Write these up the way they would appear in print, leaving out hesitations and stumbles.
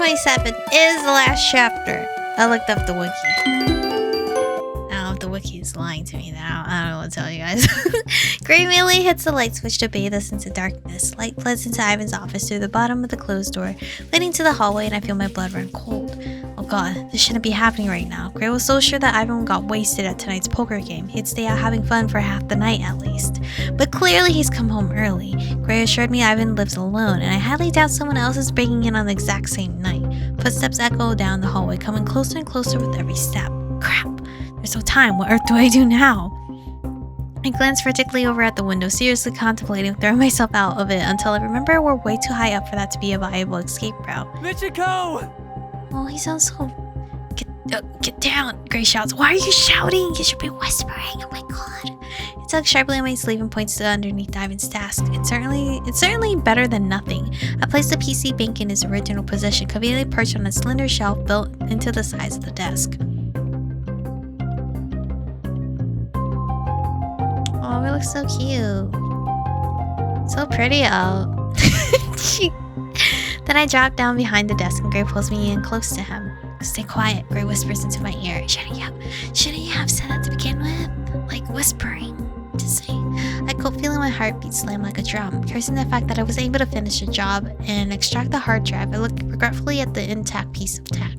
27 is the last chapter. I looked up the wiki. I don't know if the wiki is lying to me now. I don't know what to tell you guys. Gray immediately hits the light switch to bathe us into darkness. Light floods into Ivan's office through the bottom of the closed door, leading to the hallway, and I feel my blood run cold. Oh god, this shouldn't be happening right now. Gray was so sure that Ivan got wasted at tonight's poker game. He'd stay out having fun for half the night at least. But clearly he's come home early. Gray assured me Ivan lives alone, and I highly doubt someone else is breaking in on the exact same night. Footsteps echo down the hallway, coming closer and closer with every step. Crap, there's no time. What earth do I do now? I glanced frantically over at the window, seriously contemplating throwing myself out of it until I remember we're way too high up for that to be a viable escape route. Michiko! Oh, he sounds so... Get down, Gray shouts. Why are you shouting? You should be whispering. Oh my god. He tugs sharply on my sleeve and points to underneath Ivan's desk. It's certainly better than nothing. I placed the PC bank in its original position, conveniently perched on a slender shelf built into the sides of the desk. Oh, it looks so cute. So pretty out. Then I drop down behind the desk and Gray pulls me in close to him. Stay quiet, Gray whispers into my ear. Shouldn't you have said that to begin with? Like whispering to say. I could feel my heartbeat slam like a drum, cursing the fact that I was able to finish the job and extract the hard drive. I looked regretfully at the intact piece of tech.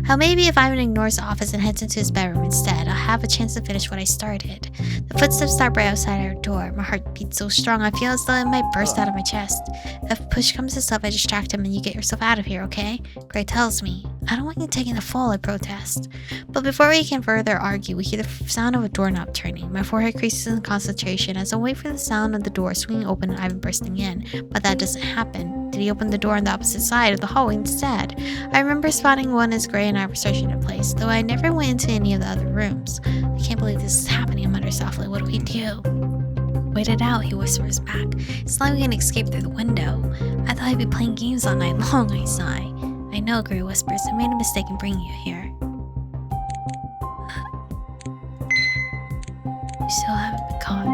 How maybe if Ivan ignores the office and heads into his bedroom instead, I'll have a chance to finish what I started. The footsteps start right outside our door. My heart beats so strong I feel as though it might burst out of my chest. If push comes to shove, I distract him and you get yourself out of here, okay? Gray tells me. I don't want you taking the fall, I protest. But before we can further argue, we hear the sound of a doorknob turning. My forehead creases in concentration as I wait for the sound of the door swinging open and Ivan bursting in. But that doesn't happen. Did he open the door on the opposite side of the hallway instead? I remember spotting one as Gray and I were searching the place, though I never went into any of the other rooms. I can't believe this is happening, I mutter softly. What do we do? Wait it out, he whispers back. It's not like we can escape through the window. I thought I'd be playing games all night long, I sigh. I know, Gray whispers. I made a mistake in bringing you here. You still haven't been caught.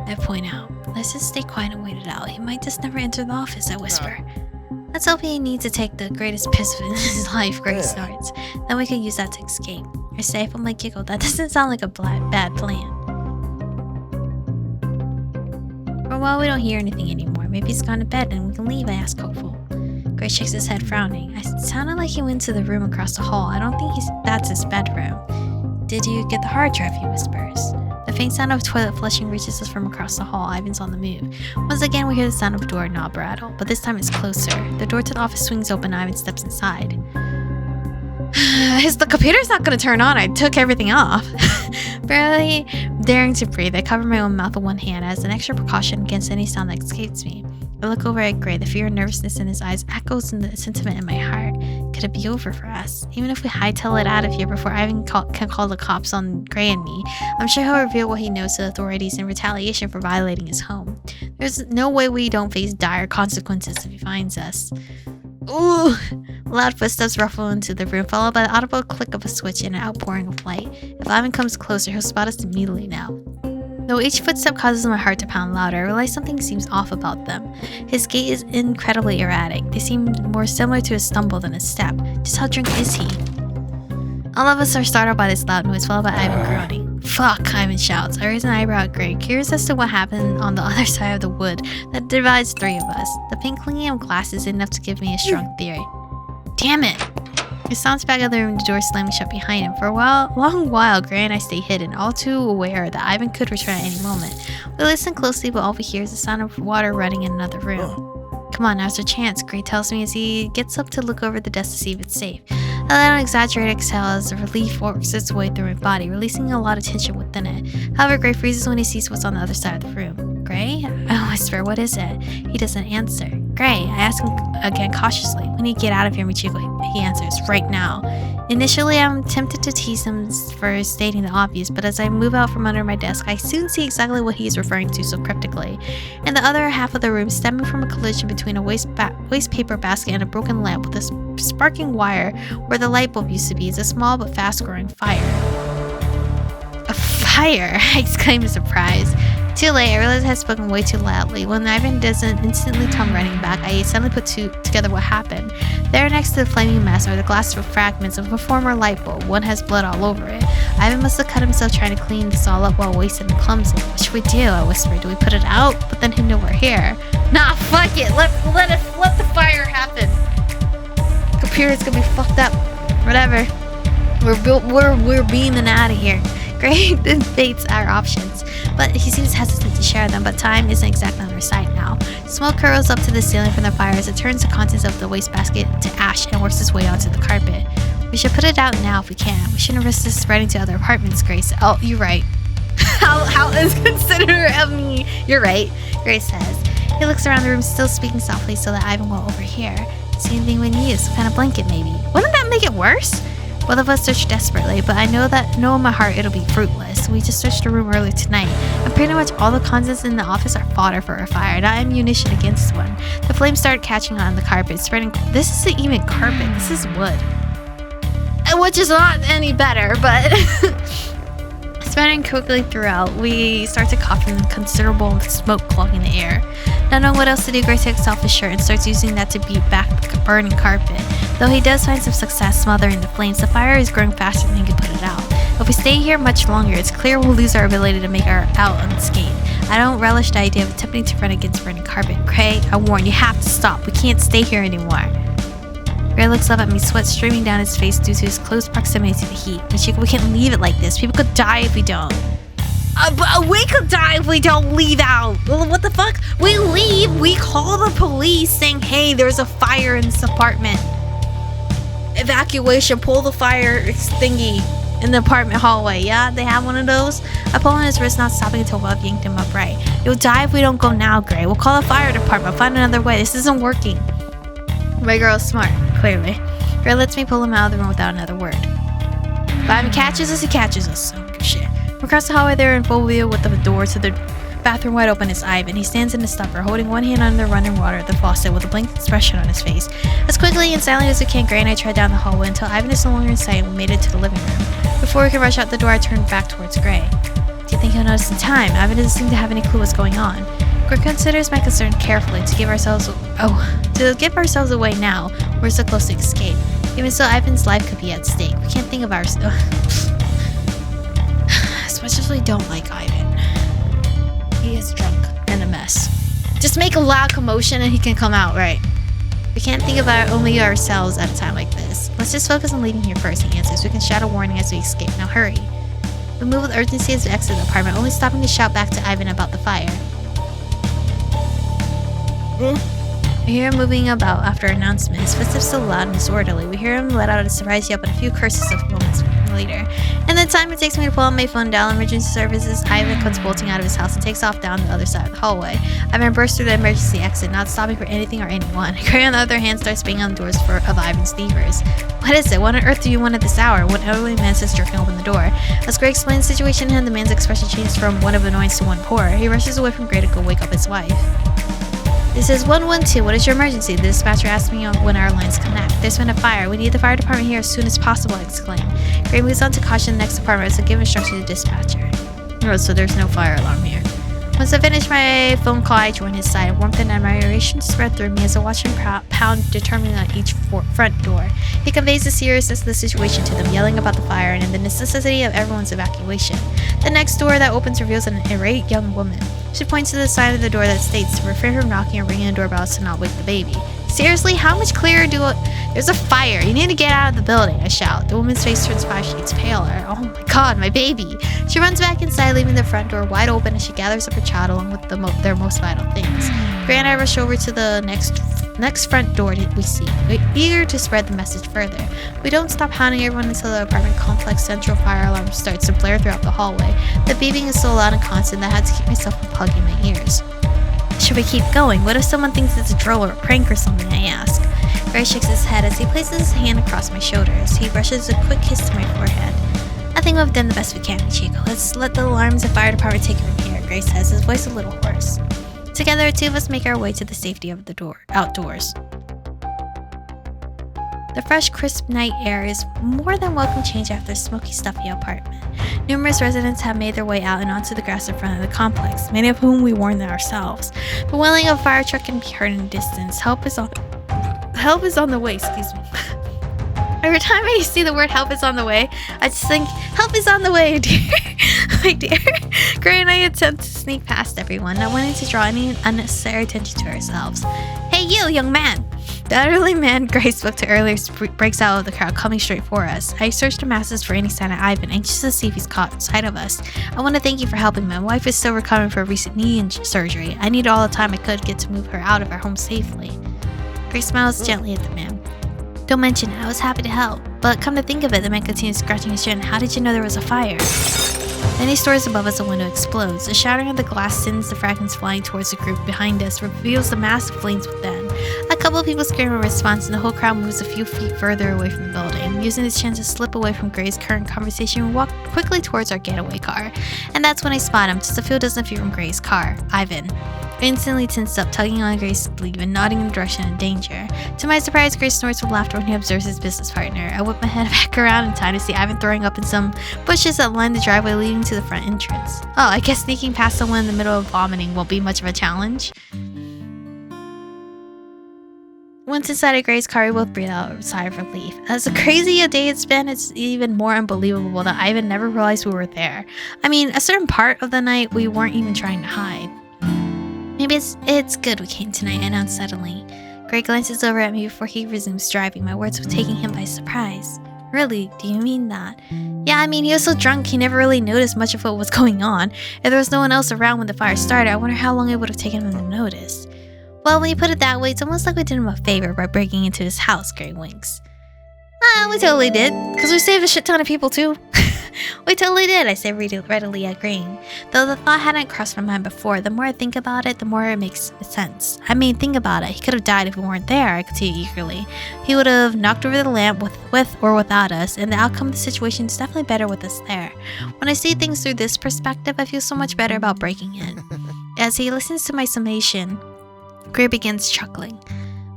I point out. Let's just stay quiet and wait it out. He might just never enter the office, I whisper. Let's hope he needs to take the greatest piss in his life, Gray snorts. Then we can use that to escape. You're safe, I'm like giggle. That doesn't sound like a bad plan. For a while, we don't hear anything anymore. Maybe he's gone to bed and we can leave, I ask hopeful. Gray shakes his head, frowning. It sounded like he went to the room across the hall. I don't think that's his bedroom. Did you get the hard drive, he whispers. The faint sound of toilet flushing reaches us from across the hall. Ivan's on the move. Once again, we hear the sound of a doorknob rattle, but this time it's closer. The door to the office swings open and Ivan steps inside. The computer's not going to turn on. I took everything off. Barely daring to breathe, I cover my own mouth with one hand as an extra precaution against any sound that escapes me. I look over at Gray. The fear and nervousness in his eyes echoes in the sentiment in my heart. Could it be over for us? Even if we hightail it out of here before Ivan can call the cops on Gray and me, I'm sure he'll reveal what he knows to the authorities in retaliation for violating his home. There's no way we don't face dire consequences if he finds us. Ooh! Loud footsteps ruffle into the room, followed by the audible click of a switch and an outpouring of light. If Ivan comes closer, he'll spot us immediately now. Though each footstep causes my heart to pound louder, I realize something seems off about them. His gait is incredibly erratic. They seem more similar to a stumble than a step. Just how drunk is he? All of us are startled by this loud noise, followed by Ivan groaning. Fuck, Ivan shouts. I raise an eyebrow at Gray, curious as to what happened on the other side of the wood that divides three of us. The pink clinging of glass is enough to give me a strong theory. Damn it! He stomps back out of the room, the door slamming shut behind him. For a long while, Gray and I stay hidden, all too aware that Ivan could return at any moment. We listen closely, but all we hear is the sound of water running in another room. Come on, now's our chance, Gray tells me as he gets up to look over the desk to see if it's safe. I let out an exaggerated exhale as the relief works its way through my body, releasing a lot of tension within it. However, Gray freezes when he sees what's on the other side of the room. Gray? I whisper, what is it? He doesn't answer. Gray, I ask him again cautiously. We need to get out of here, Michiko. He answers, right now. Initially, I'm tempted to tease him for stating the obvious, but as I move out from under my desk, I soon see exactly what he is referring to so cryptically. In the other half of the room, stemming from a collision between a waste paper basket and a broken lamp with a sparking wire where the light bulb used to be, is a small but fast-growing fire. A fire! I exclaim in surprise. Too late, I realized I had spoken way too loudly. When Ivan doesn't instantly come running back, I suddenly put together what happened. There next to the flaming mess are the glass fragments of a former light bulb. One has blood all over it. Ivan must have cut himself trying to clean this all up while wasted and clumsy. What should we do? I whispered. Do we put it out? But then he knew we're here. Nah, fuck it. Let the fire happen. Computer's gonna be fucked up. Whatever. We're beaming out of here. Great debates our options, but he seems hesitant to share them. But time isn't exactly on our side now. Smoke curls up to the ceiling from the fire as it turns the contents of the wastebasket to ash and works its way onto the carpet. We should put it out now if we can. We shouldn't risk this spreading to other apartments, Grace. Oh, you're right. How is considerate of me? You're right, Grace says. He looks around the room, still speaking softly so that Ivan won't overhear. See anything we need? Some kind of blanket, maybe. Wouldn't that make it worse? Both of us search desperately, but I know in my heart it'll be fruitless. We just searched the room earlier tonight, and pretty much all the contents in the office are fodder for a fire, not ammunition against one. The flames started catching on the carpet, spreading. This isn't even carpet, this is wood. Which is not any better, but spreading quickly throughout. We start to cough from considerable smoke clogging the air. Not knowing what else to do, Grace takes off his shirt and starts using that to beat back the burning carpet. Though he does find some success smothering the flames, the fire is growing faster than he can put it out. If we stay here much longer, it's clear we'll lose our ability to make our out unscathed. I don't relish the idea of attempting to run against burning carpet. Gray, I warn you, have to stop. We can't stay here anymore. Gray looks up at me, sweat streaming down his face due to his close proximity to the heat. We can't leave it like this. People could die if we don't. We could die if we don't leave out. What the fuck? We leave. We call the police saying, hey, there's a fire in this apartment. Evacuation. Pull the fire thingy in the apartment hallway. Yeah, they have one of those. I pull on his wrist, not stopping until Bob yanked him upright. You'll die if we don't go now, Gray. We'll call the fire department. Find another way. This isn't working. My girl's smart, clearly. Gray lets me pull him out of the room without another word. If Ivan catches us, he catches us. So good shit. Across the hallway there in full view with the door to the bathroom wide open is Ivan. He stands in the stopper, holding one hand under the running water at the faucet with a blank expression on his face. As quickly and silently as we can, Gray and I tread down the hallway until Ivan is no longer in sight and we made it to the living room. Before we can rush out the door, I turn back towards Gray. Do you think he'll notice in time? Ivan doesn't seem to have any clue what's going on. Gray considers my concern carefully to give ourselves away now. We're so close to escape. Even so, Ivan's life could be at stake. We can't think of ourselves. As much as we don't like Ivan, he is drunk and a mess. Just make a loud commotion and he can come out, right? We can't think about only ourselves at a time like this. Let's just focus on leaving here first, he answers. We can shout a warning as we escape. Now hurry. We move with urgency as we exit the apartment, only stopping to shout back to Ivan about the fire. We hear him moving about after an announcement. His footsteps so loud and disorderly. We hear him let out a surprise yelp and a few curses of moments later. And the time it takes me to pull out my phone, dial emergency services, Ivan comes bolting out of his house and takes off down the other side of the hallway. Ivan bursts through the emergency exit, not stopping for anything or anyone. Gray, on the other hand, starts banging on the doors of Ivan's neighbors. What is it? What on earth do you want at this hour? One elderly man says, jerking open the door. As Gray explains the situation to him, the man's expression changes from one of annoyance to one of horror. He rushes away from Gray to go wake up his wife. This is 112. What is your emergency? The dispatcher asked me when our lines connect. There's been a fire. We need the fire department here as soon as possible, I exclaimed. Gray moves on to caution the next department to give instruction to the dispatcher. Oh, so there's no fire alarm here. Once I finished my phone call, I joined his side. Warmth and admiration spread through me as I watched him pound determinedly on each front door. He conveys the seriousness of the situation to them, yelling about the fire and the necessity of everyone's evacuation. The next door that opens reveals an irate young woman. She points to the side of the door that states to refrain from knocking or ringing the doorbell to not wake the baby. Seriously, how much clearer There's a fire. You need to get out of the building, I shout. The woman's face turns 5 shades paler. Oh my god, my baby. She runs back inside, leaving the front door wide open as she gathers up her child along with their most vital things. Gray and I rush over to the next front door we see, eager to spread the message further. We don't stop hounding everyone until the apartment complex central fire alarm starts to blare throughout the hallway. The beeping is so loud and constant that I had to keep myself from plugging my ears. Should we keep going? What if someone thinks it's a drill or a prank or something, I ask. Gray shakes his head as he places his hand across my shoulders. He brushes a quick kiss to my forehead. I think we've done the best we can, Michiko. Let's let the alarms and fire department take it from here, Gray says, his voice a little hoarse. Together, the two of us make our way to the safety of the outdoors. The fresh, crisp night air is more than welcome change after a smoky, stuffy apartment. Numerous residents have made their way out and onto the grass in front of the complex, many of whom we warned ourselves. The wailing of a fire truck can be heard in the distance. Help is on the way, excuse me. Every time I see the word help is on the way, I just think, help is on the way, dear. My dear. Gray and I attempt to sneak past everyone, not wanting to draw any unnecessary attention to ourselves. Hey you, young man! The elderly man Gray spoke to earlier breaks out of the crowd, coming straight for us. I search the masses for any sign of Ivan, anxious to see if he's caught sight of us. I want to thank you for helping me. My wife is still recovering from a recent knee surgery. I needed all the time I could get to move her out of our home safely. Gray smiles gently at the man. Don't mention it, I was happy to help. But come to think of it, the man continues scratching his chin. How did you know there was a fire? Many stories above us, a window explodes. The shattering of the glass sends the fragments flying towards the group behind us, reveals the massive flames within. A couple of people scream in response, and the whole crowd moves a few feet further away from the building. Using this chance to slip away from Gray's current conversation, we walk quickly towards our getaway car. And that's when I spot him, just a few dozen feet from Gray's car. Ivan. Instantly tensed up, tugging on Gray's sleeve and nodding in the direction of danger. To my surprise, Gray snorts with laughter when he observes his business partner. I whip my head back around in time to see Ivan throwing up in some bushes that line the driveway leading to the front entrance. Oh, I guess sneaking past someone in the middle of vomiting won't be much of a challenge. Once inside of Gray's car, we both breathe out a sigh of relief. As crazy a day it's been, it's even more unbelievable that Ivan never realized we were there. I mean, a certain part of the night we weren't even trying to hide. Maybe it's good we came tonight, I announced suddenly. Gray glances over at me before he resumes driving, my words were taking him by surprise. Really? Do you mean that? Yeah, I mean, he was so drunk he never really noticed much of what was going on. If there was no one else around when the fire started, I wonder how long it would have taken him to notice. Well, when you put it that way, it's almost like we did him a favor by breaking into his house, Gray winks. We totally did, because we saved a shit ton of people too. We totally did, I say readily agreeing. Though the thought hadn't crossed my mind before, the more I think about it, the more it makes sense. I mean, think about it. He could have died if we weren't there, I continue eagerly. He would have knocked over the lamp with or without us, and the outcome of the situation is definitely better with us there. When I see things through this perspective, I feel so much better about breaking in. As he listens to my summation, Gray begins chuckling.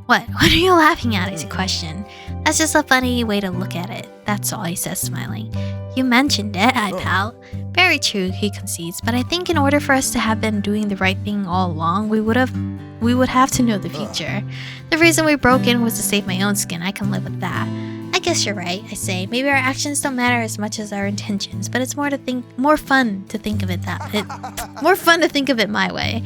What are you laughing at? Is a question. That's just a funny way to look at it. That's all, he says, smiling. You mentioned it, I pout. Very true, he concedes, but I think in order for us to have been doing the right thing all along, we would have to know the future. The reason we broke in was to save my own skin. I can live with that. I guess you're right, I say. Maybe our actions don't matter as much as our intentions, but it's more fun to think of it my way.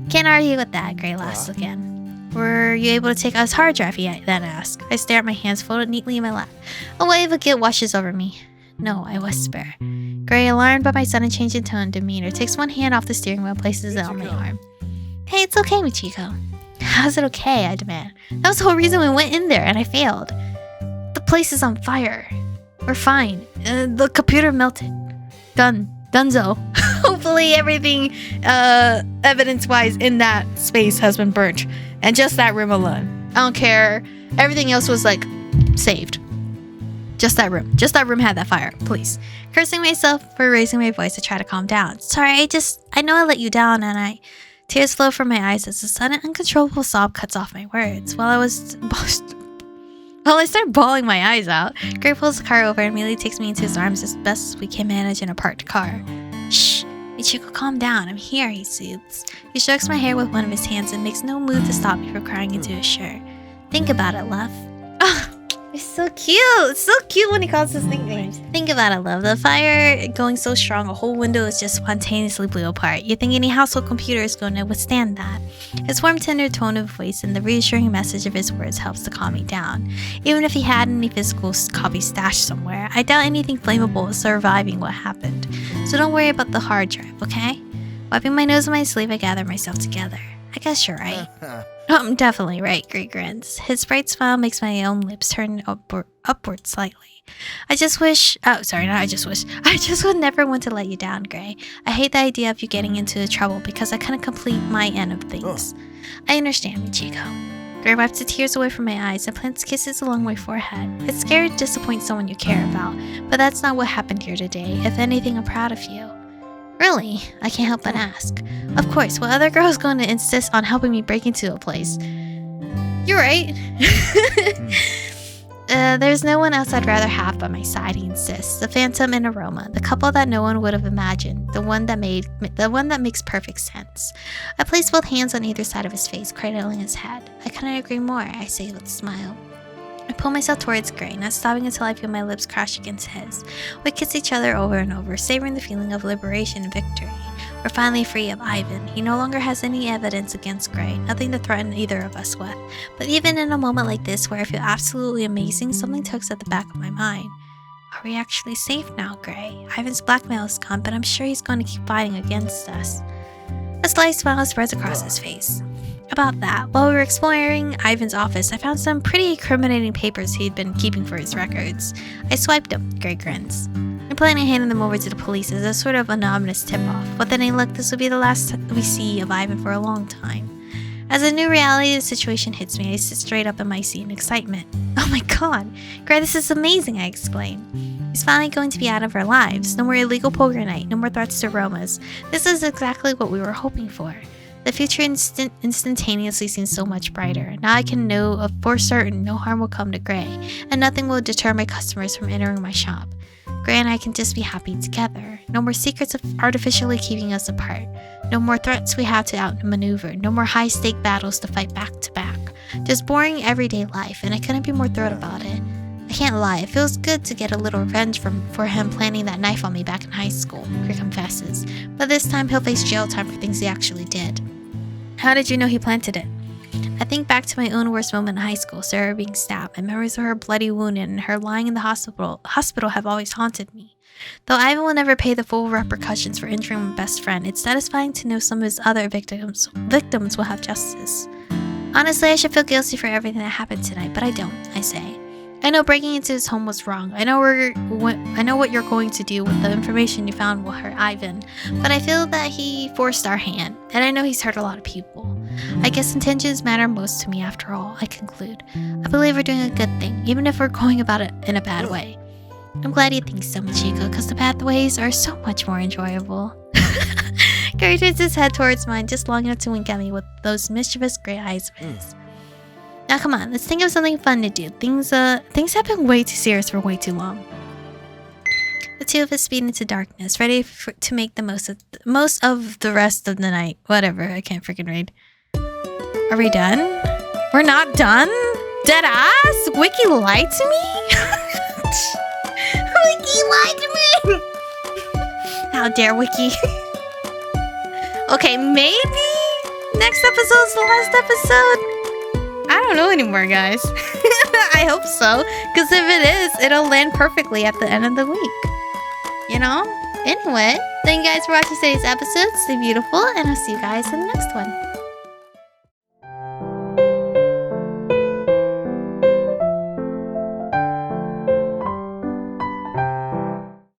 Can't argue with that, Gray laughs again. Were you able to take us hard drive? He then asked. I stare at my hands folded neatly in my lap. A wave of guilt washes over me. No, I whisper. Gray, alarmed by my sudden change in tone and demeanor, takes one hand off the steering wheel and places it on my arm. Hey, it's okay, Michiko. How's it okay? I demand. That was the whole reason we went in there, and I failed. The place is on fire. We're fine. The computer melted. Dunzo. Hopefully everything evidence-wise in that space has been burnt. And just that room alone. I don't care. Everything else was like saved. Just that room. Just that room had that fire. Please. Cursing myself for raising my voice to try to calm down. Sorry, I know I let you down and tears flow from my eyes as a sudden uncontrollable sob cuts off my words. While I start bawling my eyes out, Gray pulls the car over and immediately takes me into his arms as best as we can manage in a parked car. Shh. Michiko, calm down. I'm here, he soothes. He strokes my hair with one of his hands and makes no move to stop me from crying into his shirt. Think about it, love. Oh, it's so cute. It's so cute when he calls us nicknames. Think about it, love. The fire going so strong, a whole window is just spontaneously blew apart. You think any household computer is going to withstand that? His warm, tender tone of voice and the reassuring message of his words helps to calm me down. Even if he had any physical copies stashed somewhere, I doubt anything flammable is surviving what happened. So don't worry about the hard drive, okay? Wiping my nose on my sleeve, I gather myself together. I guess you're right. I'm definitely right, Gray grins. His bright smile makes my own lips turn upward slightly. I just would never want to let you down, Gray. I hate the idea of you getting into trouble because I couldn't complete my end of things. I understand, Michiko. Gray wipes the tears away from my eyes and plants kisses along my forehead. It's scary to disappoint someone you care about, but that's not what happened here today. If anything, I'm proud of you. Really? I can't help but ask. Of course, what other girl is going to insist on helping me break into a place? You're right. There's no one else I'd rather have by my side, he insists. The Phantom and Aroma, the couple that no one would have imagined, the one that makes perfect sense. I place both hands on either side of his face, cradling his head. I couldn't agree more, I say with a smile. I pull myself towards Gray, not stopping until I feel my lips crash against his. We kiss each other over and over, savoring the feeling of liberation and victory. We're finally free of Ivan. He no longer has any evidence against Gray, nothing to threaten either of us with. But even in a moment like this, where I feel absolutely amazing, something tugs at the back of my mind. Are we actually safe now, Gray? Ivan's blackmail is gone, but I'm sure he's going to keep fighting against us. A slight smile spreads across his face. About that, while we were exploring Ivan's office, I found some pretty incriminating papers he'd been keeping for his records. I swiped them, Gray grins. I'm planning on handing them over to the police as a sort of anonymous tip-off, but then I look, this will be the last we see of Ivan for a long time. As a new reality of the situation hits me, I sit straight up in my seat in excitement. Oh my god, Gray, this is amazing, I exclaim. He's finally going to be out of our lives. No more illegal poker night, no more threats to Romas. This is exactly what we were hoping for. The future instantaneously seems so much brighter. Now I can know for certain no harm will come to Gray, and nothing will deter my customers from entering my shop. Gray and I can just be happy together. No more secrets of artificially keeping us apart. No more threats we have to outmaneuver. No more high-stake battles to fight back to back. Just boring everyday life, and I couldn't be more thrilled about it. I can't lie, it feels good to get a little revenge for him planting that knife on me back in high school, Gray confesses. But this time he'll face jail time for things he actually did. How did you know he planted it? I think back to my own worst moment in high school, Sarah being stabbed. My memories of her bloody wounded and her lying in the hospital have always haunted me. Though Ivan will never pay the full repercussions for injuring my best friend, it's satisfying to know some of his other victims will have justice. Honestly, I should feel guilty for everything that happened tonight, but I don't, I say. I know breaking into his home was wrong. I know what you're going to do with the information you found will hurt Ivan, but I feel that he forced our hand, and I know he's hurt a lot of people. I guess intentions matter most to me after all, I conclude. I believe we're doing a good thing, even if we're going about it in a bad way. I'm glad you think so, Michiko, because the pathways are so much more enjoyable. Gary turns his head towards mine just long enough to wink at me with those mischievous gray eyes of his. Now come on, let's think of something fun to do. Things have been way too serious for way too long. The two of us speed into darkness, ready to make the most of the rest of the night. Whatever, I can't freaking read. Are we done? We're not done? Dead ass? Wiki lied to me? Wiki lied to me? How dare Wiki? Okay, maybe next episode's the last episode? I don't know anymore, guys. I hope so, because if it is, it'll land perfectly at the end of the week. You know? Anyway, thank you guys for watching today's episode. Stay beautiful, and I'll see you guys in the next one.